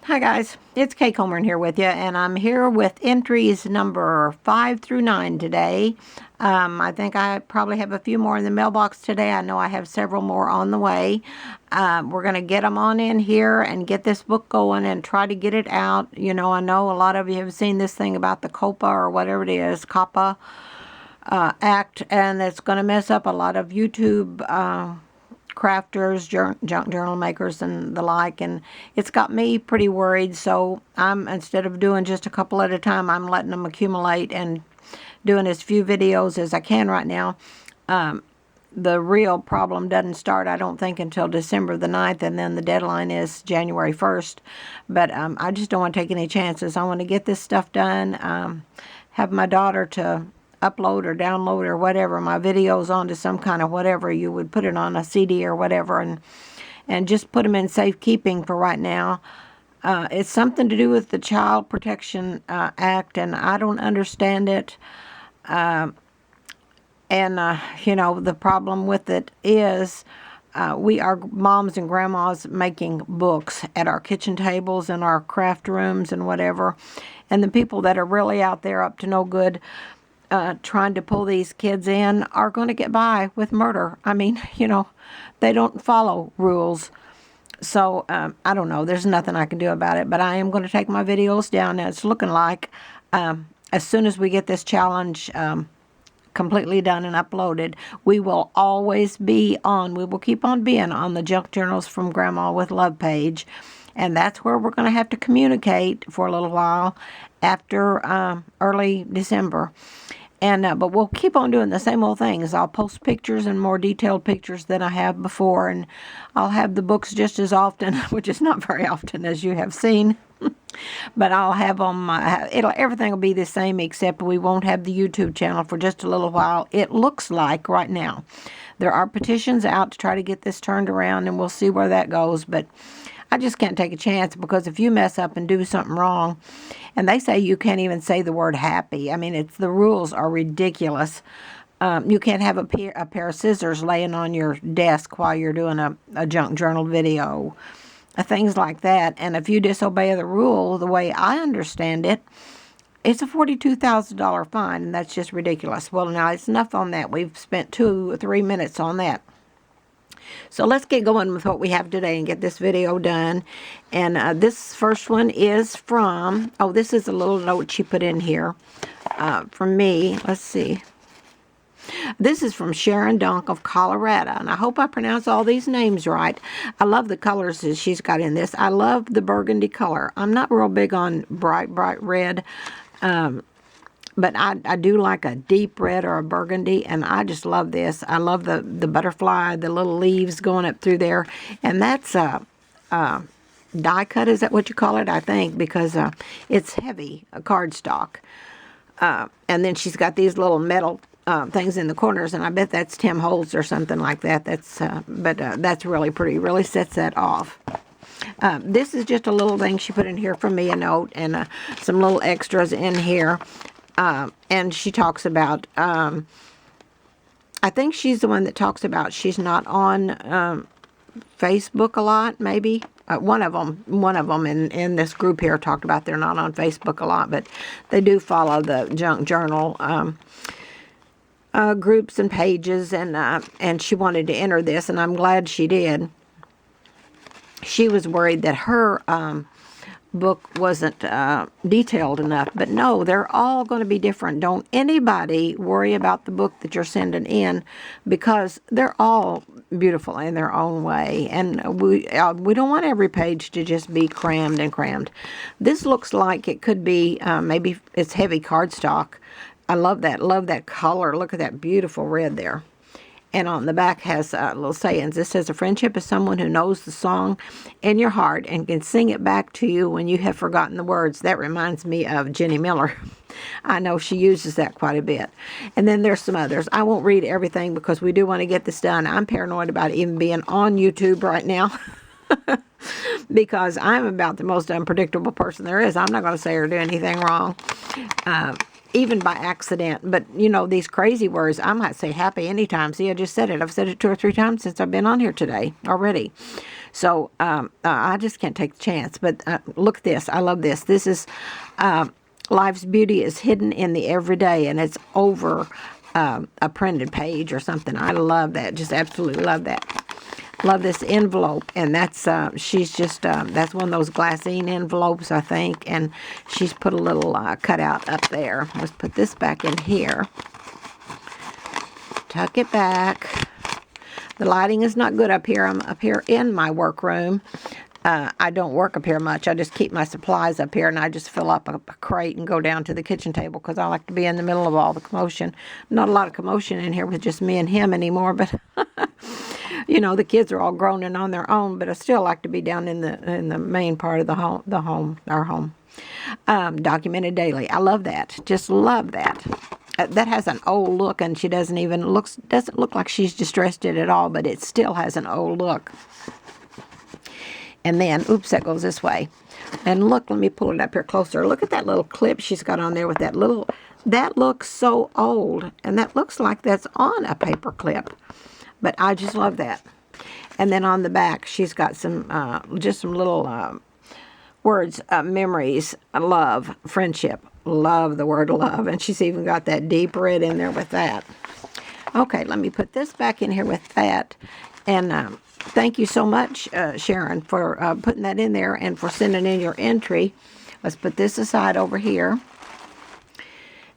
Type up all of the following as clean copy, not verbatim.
Hi guys, it's Kay Comer here with you, and I'm here with entries number 5 through 9 today. I think I probably have a few more in the mailbox today. I know I have several more on the way. We're going to get them on in here and get this book going and try to get it out. You know, I know a lot of you have seen this thing about the COPA or whatever it is, COPA Act, and it's going to mess up a lot of YouTube crafters, junk journal makers, and the like, and it's got me pretty worried. So instead of doing just a couple at a time, I'm letting them accumulate and doing as few videos as I can right now. The real problem doesn't start, I don't think, until December the 9th, and then the deadline is January 1st. But I just don't want to take any chances. I want to get this stuff done, have my daughter to upload or download or whatever my videos onto some kind of whatever you would put it on, a CD or whatever, and just put them in safekeeping for right now. It's something to do with the Child Protection Act, and I don't understand it. You know, the problem with it is we are moms and grandmas making books at our kitchen tables and our craft rooms and whatever, and the people that are really out there up to no good trying to pull these kids in are going to get by with murder. I mean, you know, they don't follow rules. So, I don't know. There's nothing I can do about it. But I am going to take my videos down. And it's looking like as soon as we get this challenge completely done and uploaded, we will always be on. We will keep on being on the Junk Journals from Grandma with Love page. And that's where we're going to have to communicate for a little while after early December. And but we'll keep on doing the same old things. I'll post pictures and more detailed pictures than I have before, and I'll have the books just as often, which is not very often, as you have seen. But I'll have them. Everything will be the same, except we won't have the YouTube channel for just a little while. It looks like right now there are petitions out to try to get this turned around, and we'll see where that goes. But I just can't take a chance, because if you mess up and do something wrong, and they say you can't even say the word happy. I mean, the rules are ridiculous. You can't have a pair of scissors laying on your desk while you're doing a junk journal video. Things like that. And if you disobey the rule, the way I understand it, it's a $42,000 fine, and that's just ridiculous. Well, now it's enough on that. We've spent 2 or 3 minutes on that. So let's get going with what we have today and get this video done. And this first one is from, this is a little note she put in here from me. Let's see. This is from Sharon Donk of Colorado, and I hope I pronounce all these names right. I love the colors that she's got in this. I love the burgundy color. I'm not real big on bright red, but I do like a deep red or a burgundy, and I just love this. I love the butterfly, the little leaves going up through there, and that's die cut. Is that what you call it? I think, because it's heavy, a cardstock. And then she's got these little metal things in the corners, and I bet that's Tim Holtz or something like that. That's really pretty. Really sets that off. This is just a little thing she put in here for me, a note, and some little extras in here. And she talks about, I think she's the one that talks about she's not on Facebook a lot, maybe. One of them in this group here talked about they're not on Facebook a lot, but they do follow the junk journal groups and pages, and she wanted to enter this, and I'm glad she did. She was worried that her book wasn't detailed enough, but no, they're all going to be different. Don't anybody worry about the book that you're sending in, because they're all beautiful in their own way, and we don't want every page to just be crammed and crammed. This looks like it could be maybe it's heavy cardstock. I love that color. Look at that beautiful red there. And on the back has little sayings. This says, a friendship is someone who knows the song in your heart and can sing it back to you when you have forgotten the words. That reminds me of Jenny Miller. I know she uses that quite a bit. And then there's some others. I won't read everything because we do want to get this done. I'm paranoid about even being on YouTube right now because I'm about the most unpredictable person there is. I'm not going to say or do anything wrong. Even by accident. But, you know, these crazy words, I might say happy anytime. See, I just said it. I've said it 2 or 3 times since I've been on here today already. So I just can't take the chance. But look at this. I love this. This is Life's Beauty is Hidden in the Everyday, and it's over a printed page or something. I love that. Just absolutely love that. Love this envelope, and that's she's just that's one of those glassine envelopes, I think, and she's put a little cutout up there. Let's put this back in here. Tuck it back. The lighting is not good up here. I'm up here in my workroom. I don't work up here much. I just keep my supplies up here, and I just fill up a crate and go down to the kitchen table because I like to be in the middle of all the commotion. Not a lot of commotion in here with just me and him anymore, but you know, the kids are all grown and on their own, but I still like to be down in the main part of our home. Documented daily. I love that. Just love that. That has an old look, and she doesn't look like she's distressed it at all, but it still has an old look. And then, oops, that goes this way. And look, let me pull it up here closer. Look at that little clip she's got on there with that looks so old, and that looks like that's on a paper clip. But I just love that. And then on the back, she's got just some little words, memories, love, friendship. Love the word love. And she's even got that deep red in there with that. Okay, let me put this back in here with that. And thank you so much, Sharon, for putting that in there and for sending in your entry. Let's put this aside over here.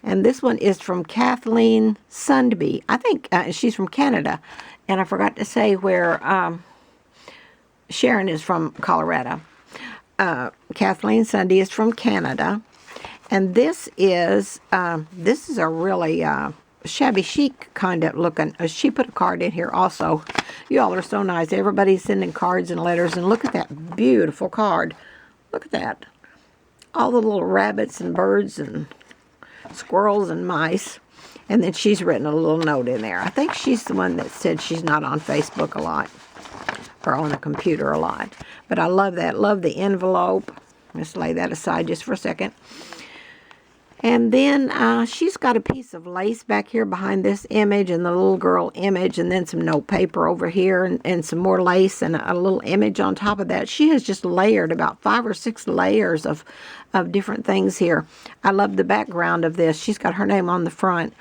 And this one is from Cathleen Sunday. I think she's from Canada. And I forgot to say where Sharon is from Colorado. Kathleen Sunday is from Canada. And this is a really shabby chic kind of looking. She put a card in here also. You all are so nice. Everybody's sending cards and letters. And look at that beautiful card. Look at that. All the little rabbits and birds and squirrels and mice. And then she's written a little note in there. I think she's the one that said she's not on Facebook a lot. Or on a computer a lot. But I love that. Love the envelope. Let's lay that aside just for a second. And then she's got a piece of lace back here behind this image and the little girl image, and then some note paper over here and some more lace and a little image on top of that. She has just layered about 5 or 6 layers of different things here. I love the background of this. She's got her name on the front,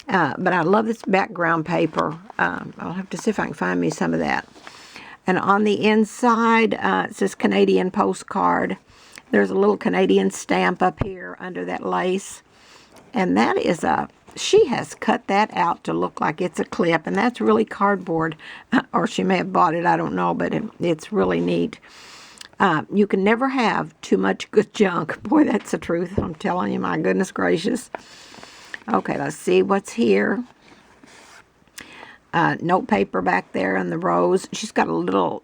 but I love this background paper. I'll have to see if I can find me some of that. And on the inside, it says Canadian postcard. There's a little Canadian stamp up here under that lace. And that is she has cut that out to look like it's a clip. And that's really cardboard. Or she may have bought it, I don't know. But it's really neat. You can never have too much good junk. Boy, that's the truth. I'm telling you, my goodness gracious. Okay, let's see what's here. Note paper back there in the rows. She's got a little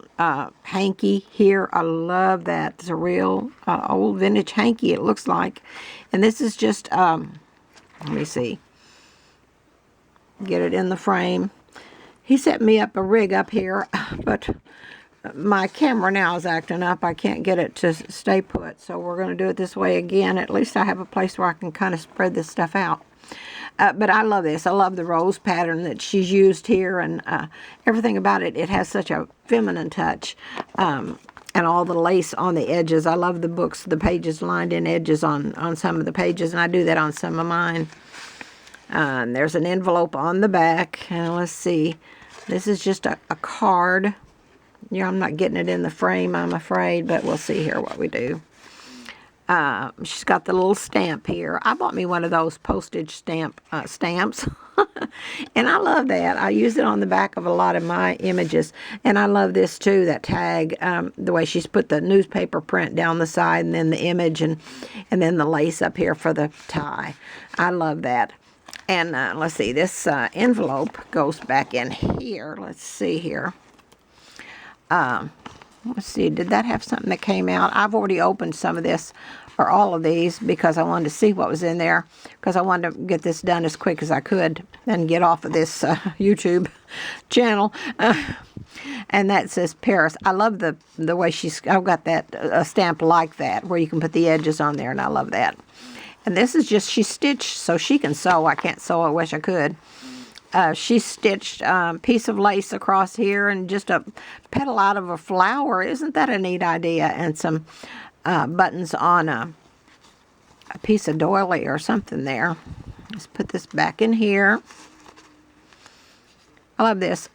hanky here. I love that. It's a real old vintage hanky, it looks like. And this is just, let me see. Get it in the frame. He set me up a rig up here, but my camera now is acting up. I can't get it to stay put, so we're going to do it this way again. At least I have a place where I can kind of spread this stuff out. But I love this. I love the rose pattern that she's used here, and everything about it. It has such a feminine touch, and all the lace on the edges. I love the books, the pages lined in edges on some of the pages, and I do that on some of mine. And there's an envelope on the back, and let's see. This is just a card. Yeah, I'm not getting it in the frame, I'm afraid, but we'll see here what we do. She's got the little stamp here. I bought me one of those postage stamps. And I love that. I use it on the back of a lot of my images. And I love this too, that tag, the way she's put the newspaper print down the side and then the image and then the lace up here for the tie. I love that. And let's see, this envelope goes back in here. Let's see here. Let's see, did that have something that came out? I've already opened some of this, or all of these, because I wanted to see what was in there, because I wanted to get this done as quick as I could and get off of this YouTube channel. And that says Paris. I love the way I've got that, a stamp like that, where you can put the edges on there, and I love that. And this is just, she stitched so she can sew. I can't sew, I wish I could. She stitched a piece of lace across here and just a petal out of a flower. Isn't that a neat idea? And some buttons on a piece of doily or something there. Let's put this back in here. I love this.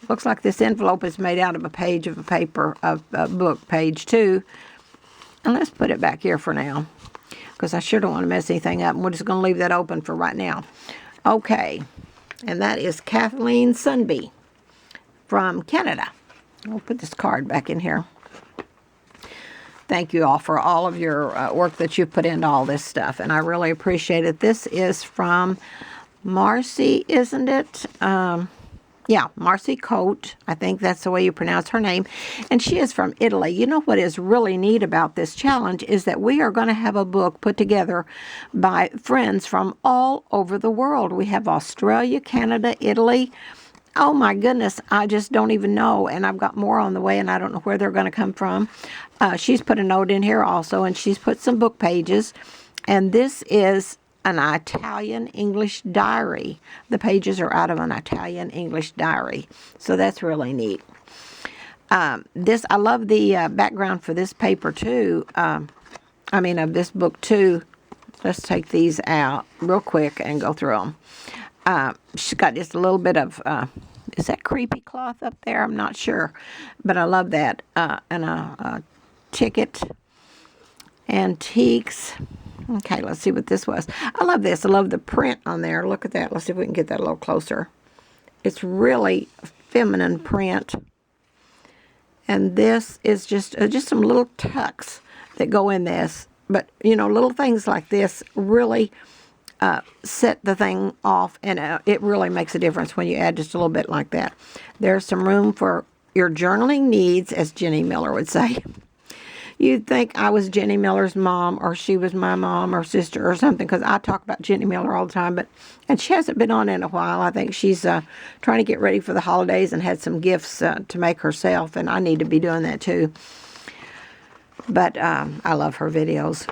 Looks like this envelope is made out of a page of a paper, of a book, page 2. And let's put it back here for now, because I sure don't want to mess anything up. And we're just going to leave that open for right now. Okay. And that is Cathleen Sunday from Canada. I'll put this card back in here. Thank you all for all of your work that you've put into all this stuff, and I really appreciate it. This is from Marcy, isn't it? Yeah, Marcy Coat. I think that's the way you pronounce her name. And she is from Italy. You know what is really neat about this challenge is that we are going to have a book put together by friends from all over the world. We have Australia, Canada, Italy. Oh my goodness, I just don't even know. And I've got more on the way, and I don't know where they're going to come from. She's put a note in here also, and she's put some book pages. And this is an Italian English diary. The pages are out of an Italian English diary. So that's really neat. I love the background for this paper too. Of this book too. Let's take these out real quick and go through them. She's got just a little bit of, is that creepy cloth up there? I'm not sure. But I love that. And a ticket, antiques. Okay, let's see what this was. I love this. I love the print on there. Look at that. Let's see if we can get that a little closer. It's really feminine print. And this is just some little tucks that go in this. But, little things like this really set the thing off. And it really makes a difference when you add just a little bit like that. There's some room for your journaling needs, as Jenny Miller would say. You'd think I was Jenny Miller's mom, or she was my mom or sister or something, because I talk about Jenny Miller all the time. And she hasn't been on in a while. I think she's trying to get ready for the holidays and had some gifts to make herself, and I need to be doing that too. But I love her videos.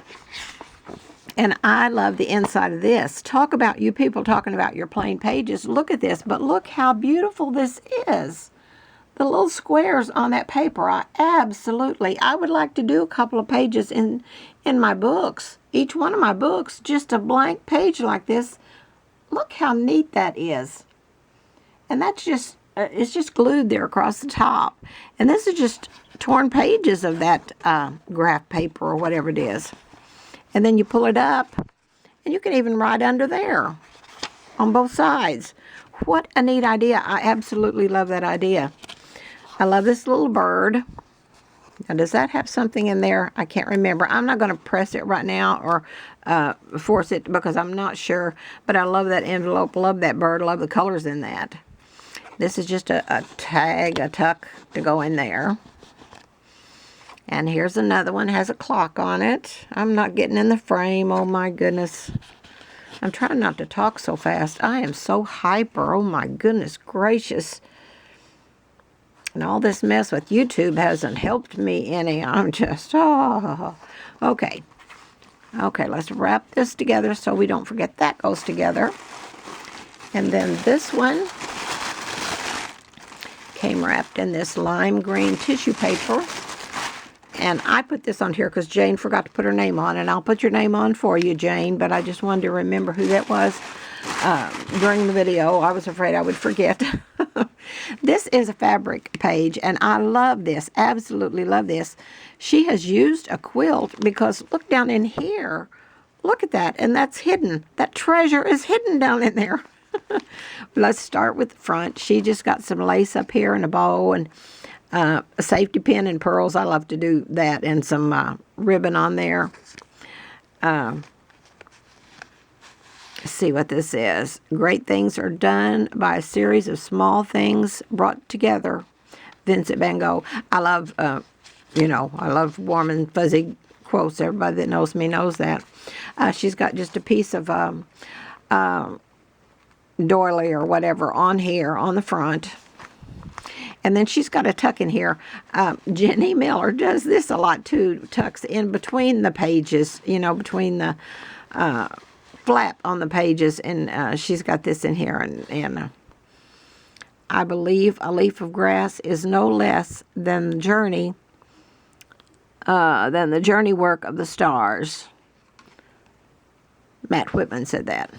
And I love the inside of this. Talk about you people talking about your plain pages. Look at this, but look how beautiful this is. The little squares on that paper, I would like to do a couple of pages in my books. Each one of my books, just a blank page like this. Look how neat that is. And that's just, it's just glued there across the top. And this is just torn pages of that graph paper or whatever it is. And then you pull it up, and you can even write under there on both sides. What a neat idea. I absolutely love that idea. I love this little bird. Now, does that have something in there? I can't remember. I'm not going to press it right now or force it because I'm not sure. But I love that envelope. Love that bird. Love the colors in that. This is just a tag, a tuck to go in there. And here's another one. It has a clock on it. I'm not getting in the frame. Oh, my goodness. I'm trying not to talk so fast. I am so hyper. Oh, my goodness gracious. And all this mess with YouTube hasn't helped me any. I'm just, okay. Okay, let's wrap this together so we don't forget that goes together. And then this one came wrapped in this lime green tissue paper. And I put this on here because Jane forgot to put her name on. And I'll put your name on for you, Jane. But I just wanted to remember who that was during the video. I was afraid I would forget. This is a fabric page, and I love this. Absolutely love this. She has used a quilt because look down in here. Look at that, and that's hidden. That treasure is hidden down in there. Let's start with the front. She just got some lace up here and a bow and a safety pin and pearls. I love to do that, and some ribbon on there. Let's see what this is. Great things are done by a series of small things brought together. Vincent van Gogh. I love, I love warm and fuzzy quotes. Everybody that knows me knows that. She's got just a piece of doily or whatever on here on the front. And then she's got a tuck in here. Jenny Miller does this a lot too. Tucks in between the pages, between the flap on the pages. And she's got this in here. And I believe a leaf of grass is no less than the journey work of the stars. Matt Whitman said that.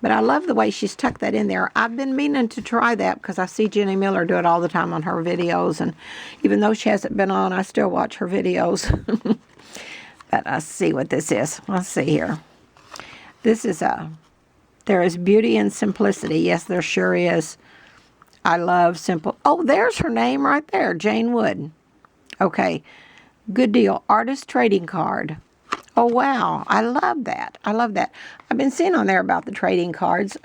But I love the way she's tucked that in there. I've been meaning to try that because I see Jenny Miller do it all the time on her videos. And even though she hasn't been on, I still watch her videos. But let's see what this is. Let's see here. This is there is beauty in simplicity. Yes, there sure is. I love simple. Oh, there's her name right there, Jane Wood. Okay, good deal. Artist trading card. Oh, wow. I love that. I love that. I've been seeing on there about the trading cards.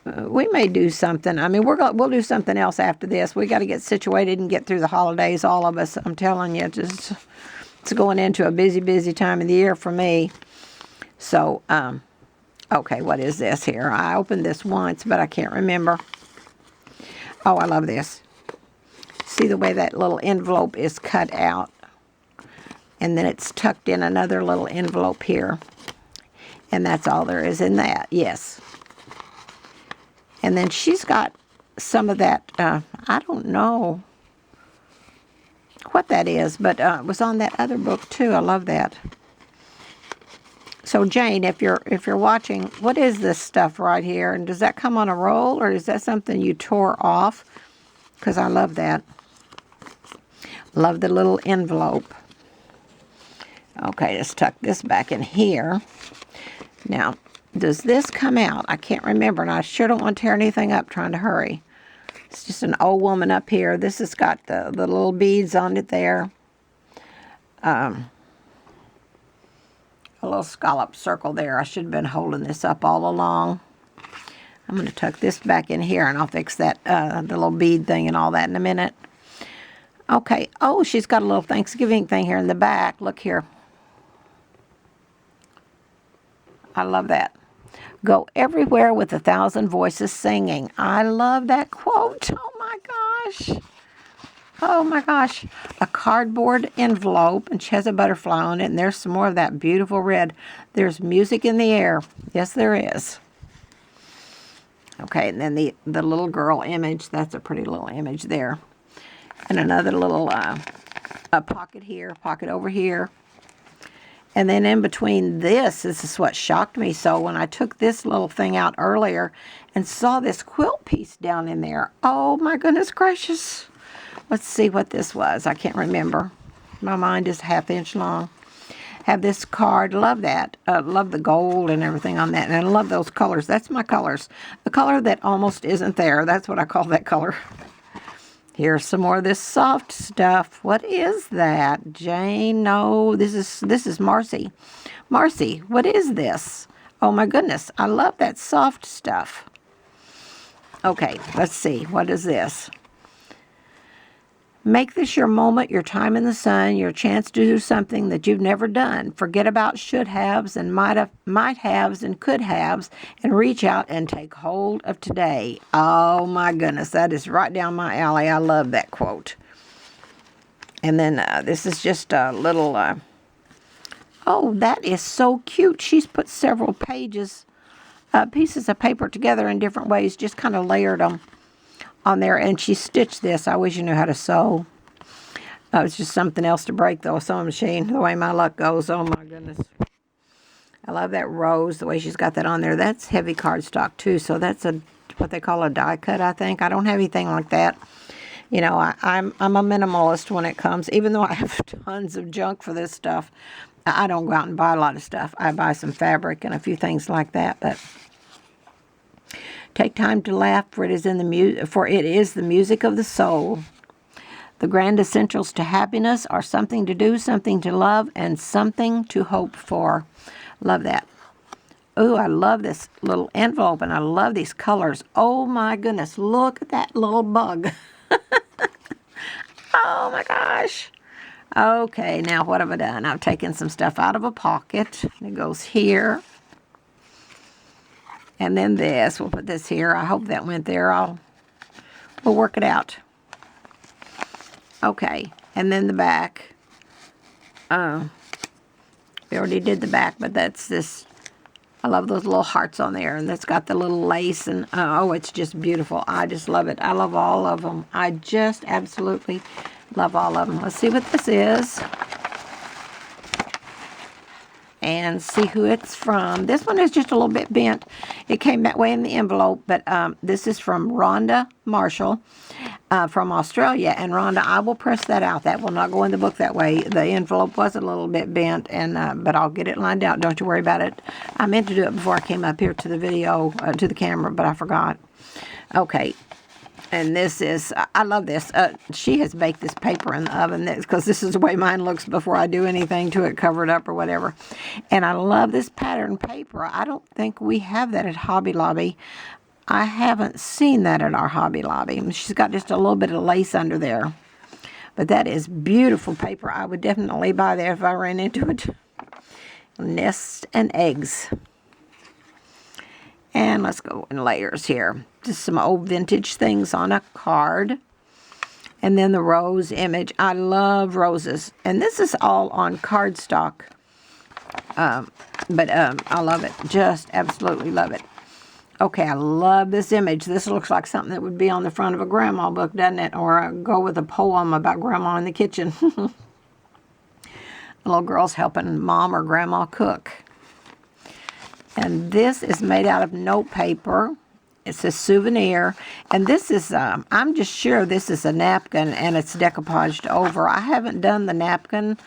We may do something. I mean, we'll do something else after this. We got to get situated and get through the holidays, all of us. I'm telling you, just it's going into a busy, busy time of the year for me. So, okay, what is this here? I opened this once, but I can't remember. Oh, I love this. See the way that little envelope is cut out? And then it's tucked in another little envelope here. And that's all there is in that, yes. And then she's got some of that, I don't know what that is, but it was on that other book too. I love that. So Jane, if you're watching, what is this stuff right here? And does that come on a roll, or is that something you tore off? Because I love that. Love the little envelope. Okay, let's tuck this back in here. Now, does this come out? I can't remember, and I sure don't want to tear anything up trying to hurry. It's just an old woman up here. This has got the little beads on it there. A little scallop circle there. I should have been holding this up all along. I'm going to tuck this back in here, and I'll fix that, the little bead thing and all that in a minute. Okay. Oh, she's got a little Thanksgiving thing here in the back. Look here. I love that. Go everywhere with 1,000 voices singing. I love that quote. Oh, my gosh. Oh, my gosh. A cardboard envelope, and she has a butterfly on it, and there's some more of that beautiful red. There's music in the air. Yes, there is. Okay, and then the little girl image. That's a pretty little image there. And another little a pocket here, pocket over here. And then in between this is what shocked me. So when I took this little thing out earlier and saw this quilt piece down in there, oh my goodness gracious. Let's see what this was. I can't remember. My mind is ½ inch long. Have this card. Love that. Love the gold and everything on that. And I love those colors. That's my colors. The color that almost isn't there. That's what I call that color. Here's some more of this soft stuff. What is that? Jane, no, this is Marcy. Marcy, what is this? Oh my goodness, I love that soft stuff. Okay, let's see. What is this? Make this your moment, your time in the sun, your chance to do something that you've never done. Forget about should-haves and might-haves and could-haves, and reach out and take hold of today. Oh, my goodness, that is right down my alley. I love that quote. And then this is just a little, oh, that is so cute. She's put several pieces of paper together in different ways, just kind of layered them on there, and she stitched this. I wish you knew how to sew. It's just something else to break, though, a sewing machine, the way my luck goes. Oh, my goodness. I love that rose, the way she's got that on there. That's heavy cardstock, too, so that's what they call a die cut, I think. I don't have anything like that. You know, I'm a minimalist when it comes, even though I have tons of junk for this stuff. I don't go out and buy a lot of stuff. I buy some fabric and a few things like that, but take time to laugh, for it is the music of the soul. The grand essentials to happiness are something to do, something to love, and something to hope for. Love that. Oh, I love this little envelope, and I love these colors. Oh, my goodness. Look at that little bug. Oh, my gosh. Okay, now what have I done? I've taken some stuff out of a pocket. It goes here. And then this, we'll put this here. I hope that went there. We'll work it out. Okay, and then the back. We already did the back, but that's this I love those little hearts on there, and it's got the little lace, and oh, it's just beautiful. I just love it. I love all of them. I just absolutely love all of them. Let's see what this is and see who it's from. This one is just a little bit bent. It came that way in the envelope, but this is from Rhonda Marshall from Australia. And Rhonda, I will press that out. That will not go in the book that way. The envelope was a little bit bent, and but I'll get it lined out. Don't you worry about it. I meant to do it before I came up here to the video, to the camera, but I forgot. Okay. And this is, I love this. She has baked this paper in the oven because this is the way mine looks before I do anything to it, cover it up or whatever. And I love this pattern paper. I don't think we have that at Hobby Lobby. I haven't seen that at our Hobby Lobby. She's got just a little bit of lace under there. But that is beautiful paper. I would definitely buy that if I ran into it. Nests and eggs. And let's go in layers here. Just some old vintage things on a card. And then the rose image. I love roses. And this is all on cardstock. But I love it. Just absolutely love it. Okay, I love this image. This looks like something that would be on the front of a grandma book, doesn't it? Or go with a poem about grandma in the kitchen. The little girl's helping mom or grandma cook. And this is made out of note paper. It's a souvenir. And this is, I'm just sure this is a napkin and it's decoupaged over. I haven't done the napkin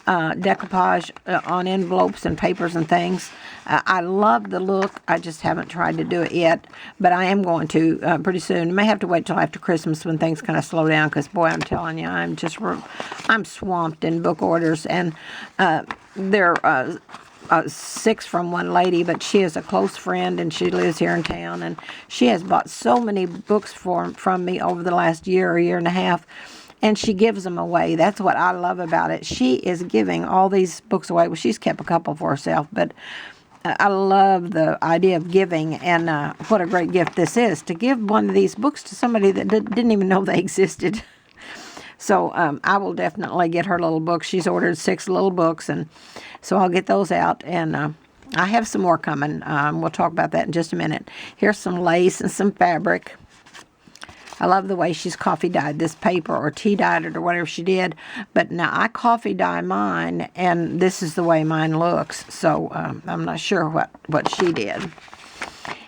decoupage on envelopes and papers and things. I love the look. I just haven't tried to do it yet. But I am going to pretty soon. I may have to wait till after Christmas when things kind of slow down. Because, boy, I'm telling you, I'm swamped in book orders. And they're 6 from one lady, but she is a close friend and she lives here in town, and she has bought so many books from me over the last year or year and a half, and she gives them away. That's what I love about it. She is giving all these books away. Well, she's kept a couple for herself, but I love the idea of giving, and what a great gift this is, to give one of these books to somebody that didn't even know they existed. So I will definitely get her little books. She's ordered 6 little books, and so I'll get those out. And I have some more coming. We'll talk about that in just a minute. Here's some lace and some fabric. I love the way she's coffee dyed this paper, or tea dyed it, or whatever she did. But now I coffee dye mine, and this is the way mine looks. So I'm not sure what she did.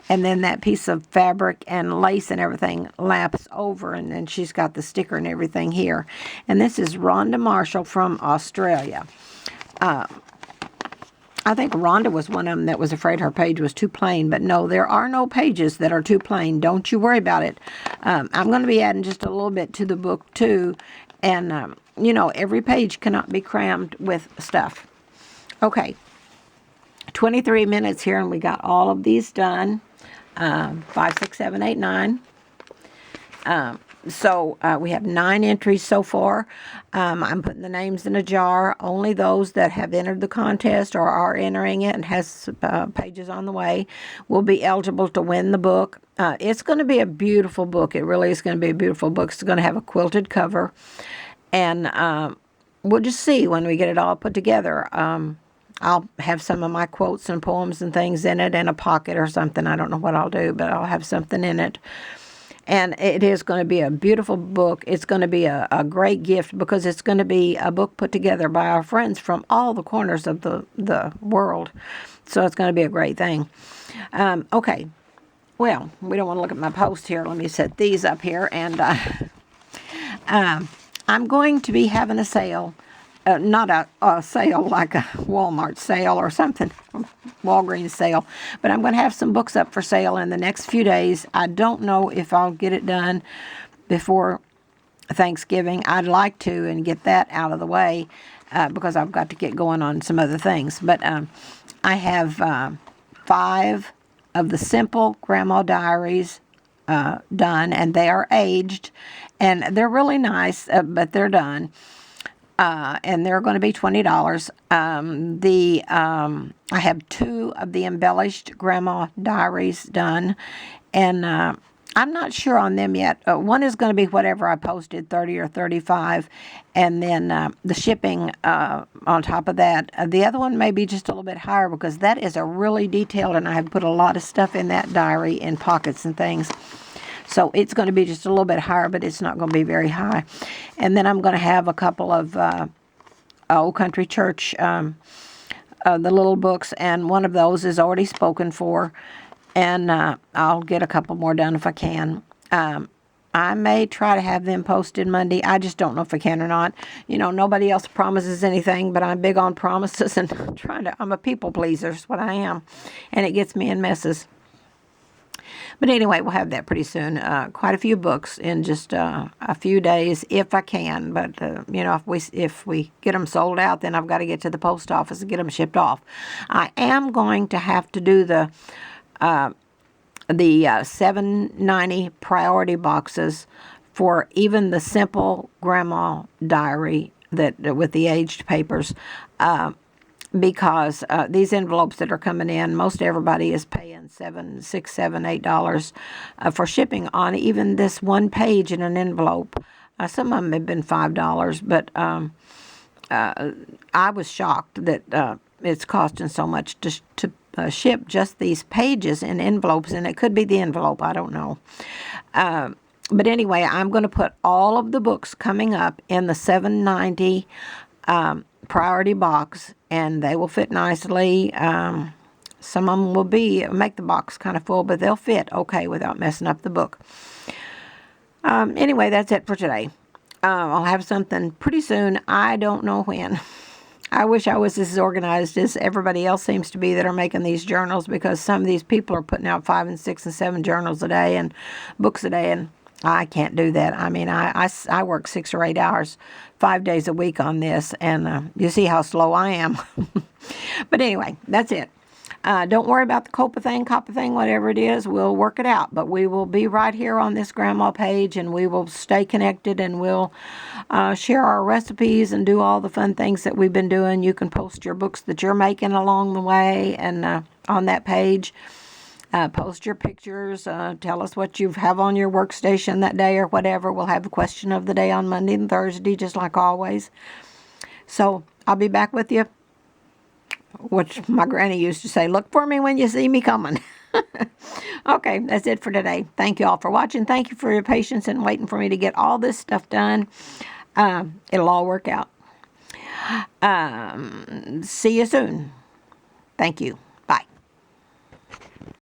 And then that piece of fabric and lace and everything laps over, and then she's got the sticker and everything here. And this is Rhonda Marshall from Australia. I think Rhonda was one of them that was afraid her page was too plain, but no, there are no pages that are too plain. Don't you worry about it. I'm going to be adding just a little bit to the book too, and you know, every page cannot be crammed with stuff. Okay, 23 minutes here, and we got all of these done. 5, 6, 7, 8, 9. So we have 9 entries so far. I'm putting the names in a jar. Only those that have entered the contest or are entering it and has pages on the way will be eligible to win the book. It's going to be a beautiful book. It really is going to be a beautiful book. It's going to have a quilted cover. And we'll just see when we get it all put together. I'll have some of my quotes and poems and things in it in a pocket or something. I don't know what I'll do, but I'll have something in it. And it is going to be a beautiful book. It's going to be a great gift because it's going to be a book put together by our friends from all the corners of the world. So it's going to be a great thing. Okay. Well, we don't want to look at my post here. Let me set these up here. And I'm going to be having a sale. Not a sale like a Walmart sale or something, Walgreens sale, but I'm going to have some books up for sale in the next few days. I don't know if I'll get it done before Thanksgiving. I'd like to and get that out of the way because I've got to get going on some other things. But I have 5 of the simple Grandma Diaries done, and they are aged, and they're really nice, but they're done. And they're going to be $20. I have 2 of the embellished Grandma Diaries done, and I'm not sure on them yet. One is going to be whatever I posted, 30 or 35, and then the shipping on top of that. The other one may be just a little bit higher because that is a really detailed, and I have put a lot of stuff in that diary in pockets and things. So it's going to be just a little bit higher, but it's not going to be very high. And then I'm going to have a couple of Old Country Church, the little books, and one of those is already spoken for. And I'll get a couple more done if I can. I may try to have them posted Monday. I just don't know if I can or not. You know, nobody else promises anything, but I'm big on promises and I'm a people pleaser, is what I am. And it gets me in messes. But anyway, we'll have that pretty soon. Quite a few books in just a few days, if I can. But you know, if we get them sold out, then I've got to get to the post office and get them shipped off. I am going to have to do the $7.90 priority boxes for even the simple grandma diary that with the aged papers, because these envelopes that are coming in, most everybody is paying $6, $7, $8 for shipping on even this one page in an envelope. Some of them have been $5, but I was shocked that it's costing so much to ship just these pages in envelopes, and it could be the envelope, I don't know. But anyway, I'm going to put all of the books coming up in the $7.90 priority box, and they will fit nicely. Some of them will make the box kind of full, but they'll fit okay without messing up the book. Anyway, that's it for today. I'll have something pretty soon. I don't know when. I wish I was as organized as everybody else seems to be that are making these journals, because some of these people are putting out 5 and 6 and 7 journals a day and books a day, and I can't do that. I mean, I work 6 or 8 hours, 5 days a week on this, and you see how slow I am. But anyway, that's it. Don't worry about the coppa thing, whatever it is. We'll work it out. But we will be right here on this grandma page, and we will stay connected, and we'll share our recipes and do all the fun things that we've been doing. You can post your books that you're making along the way, and on that page, post your pictures. Tell us what you have on your workstation that day or whatever. We'll have the question of the day on Monday and Thursday, just like always. So I'll be back with you. Which my granny used to say, look for me when you see me coming. Okay, that's it for today. Thank you all for watching. Thank you for your patience and waiting for me to get all this stuff done. It'll all work out. See you soon. Thank you.